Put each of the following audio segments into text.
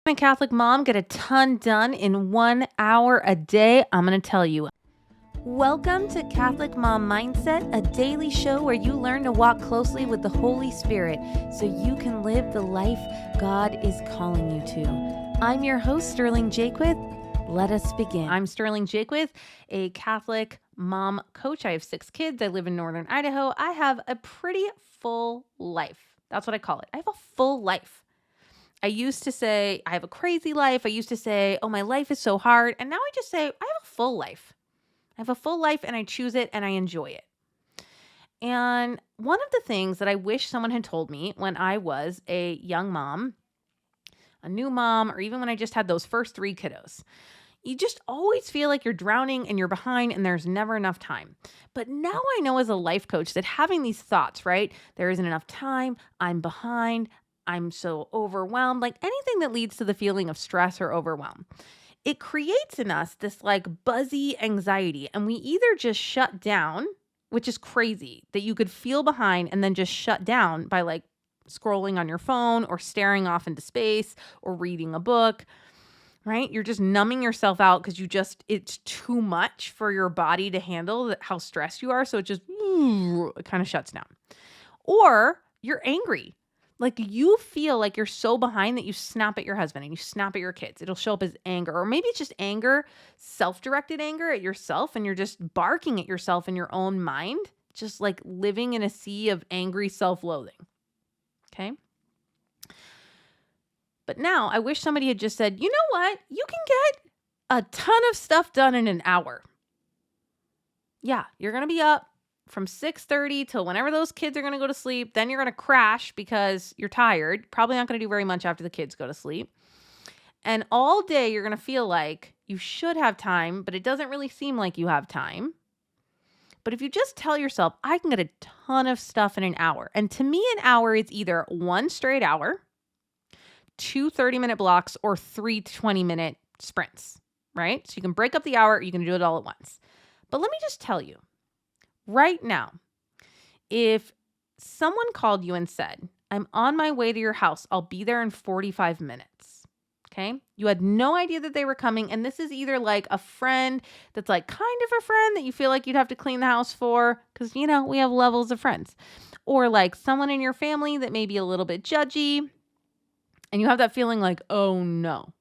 A Catholic mom get a ton done in 1 hour a day? I'm going to tell you. Welcome to Catholic Mom Mindset, a daily show where you learn to walk closely with the Holy Spirit so you can live the life God is calling you to. I'm your host, Sterling Jaquith. Let us begin. I'm Sterling Jaquith, a Catholic mom coach. I have 6 kids. I live in northern Idaho. I have a pretty full life. That's what I call it. I have a full life. I used to say, I have a crazy life. I used to say, oh, my life is so hard. And now I just say, I have a full life. I have a full life and I choose it and I enjoy it. And one of the things that I wish someone had told me when I was a young mom, a new mom, or even when I just had those first 3 kiddos, you just always feel like you're drowning and you're behind and there's never enough time. But now I know as a life coach that having these thoughts, right? There isn't enough time. I'm behind. I'm so overwhelmed, like anything that leads to the feeling of stress or overwhelm. It creates in us this like buzzy anxiety, and we either just shut down, which is crazy that you could feel behind and then just shut down by like scrolling on your phone or staring off into space or reading a book, right? You're just numbing yourself out because it's too much for your body to handle how stressed you are. So it kind of shuts down. Or you're angry. Like you feel like you're so behind that you snap at your husband and you snap at your kids. It'll show up as anger, or maybe it's just anger, self-directed anger at yourself, and you're just barking at yourself in your own mind, just like living in a sea of angry self-loathing. Okay? But now I wish somebody had just said, you know what? You can get a ton of stuff done in an hour. Yeah, you're going to be up from 6:30 till whenever those kids are going to go to sleep. Then you're going to crash because you're tired. Probably not going to do very much after the kids go to sleep. And all day you're going to feel like you should have time, but it doesn't really seem like you have time. But if you just tell yourself, I can get a ton of stuff in an hour. And to me, an hour is either 1 straight hour, 2 30-minute blocks, or 3 20-minute sprints, right? So you can break up the hour. You can do it all at once. But let me just tell you, right now, if someone called you and said, I'm on my way to your house, I'll be there in 45 minutes, okay? You had no idea that they were coming, and this is either like a friend that's like kind of a friend that you feel like you'd have to clean the house for, because, you know, we have levels of friends, or like someone in your family that may be a little bit judgy, and you have that feeling like, oh no.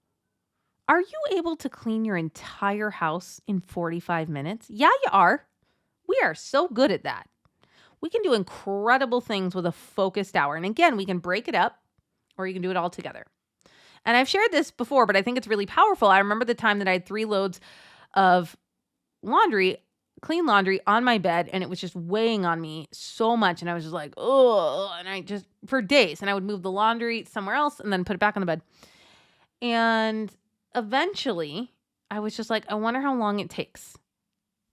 Are you able to clean your entire house in 45 minutes? Yeah, you are. We are so good at that. We can do incredible things with a focused hour. And again, we can break it up or you can do it all together. And I've shared this before, but I think it's really powerful. I remember the time that I had 3 loads of laundry, clean laundry on my bed, and it was just weighing on me so much. And I was just like, oh, and I just, for days, and I would move the laundry somewhere else and then put it back on the bed. And eventually I was just like, I wonder how long it takes.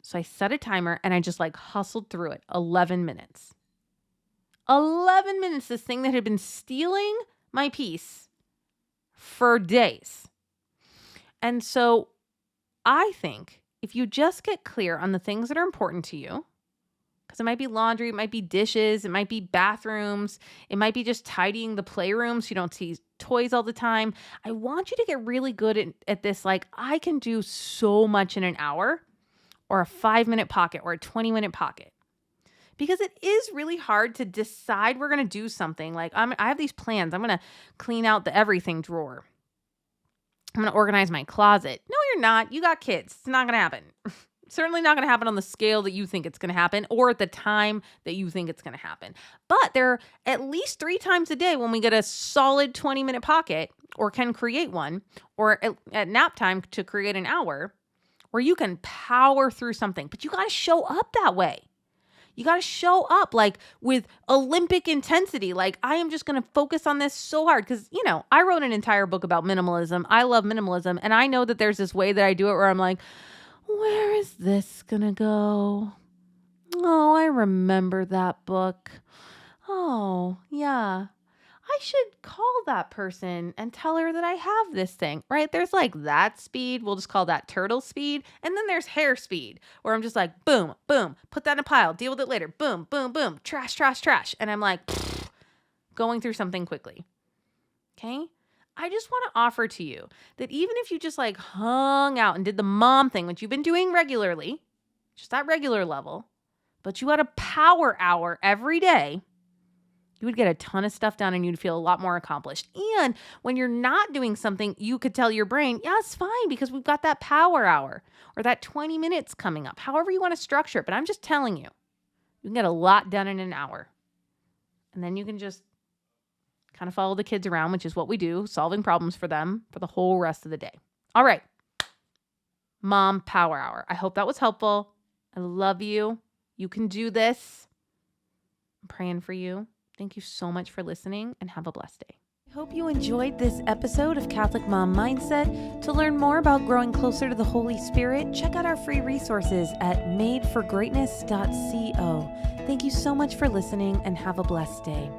So I set a timer and I just like hustled through it. 11 minutes. 11 minutes, this thing that had been stealing my peace for days. And so I think if you just get clear on the things that are important to you, because it might be laundry, it might be dishes, it might be bathrooms, it might be just tidying the playroom so you don't see toys all the time. I want you to get really good at this. Like, I can do so much in an hour, or a 5-minute pocket, or a 20-minute pocket. Because it is really hard to decide we're going to do something. Like, I have these plans. I'm going to clean out the everything drawer. I'm going to organize my closet. No, you're not. You got kids. It's not going to happen. Certainly not going to happen on the scale that you think it's going to happen, or at the time that you think it's going to happen. But there are at least 3 times a day when we get a solid 20-minute pocket, or can create one, or at nap time to create an hour, where you can power through something. But you got to show up that way. You got to show up like with Olympic intensity. Like, I am just going to focus on this so hard because, you know, I wrote an entire book about minimalism. I love minimalism. And I know that there's this way that I do it where I'm like, where is this going to go? Oh, I remember that book. Oh, yeah. I should call that person and tell her that I have this thing, right? There's like that speed. We'll just call that turtle speed. And then there's hair speed, where I'm just like, boom, boom, put that in a pile, deal with it later. Boom, boom, boom, trash, trash, trash. And I'm like going through something quickly. Okay. I just want to offer to you that even if you just like hung out and did the mom thing, which you've been doing regularly, just that regular level, but you had a power hour every day, you would get a ton of stuff done and you'd feel a lot more accomplished. And when you're not doing something, you could tell your brain, yeah, it's fine because we've got that power hour or that 20 minutes coming up, however you want to structure it. But I'm just telling you, you can get a lot done in an hour. And then you can just kind of follow the kids around, which is what we do, solving problems for them for the whole rest of the day. All right. Mom Power Hour. I hope that was helpful. I love you. You can do this. I'm praying for you. Thank you so much for listening and have a blessed day. I hope you enjoyed this episode of Catholic Mom Mindset. To learn more about growing closer to the Holy Spirit, check out our free resources at madeforgreatness.co. Thank you so much for listening and have a blessed day.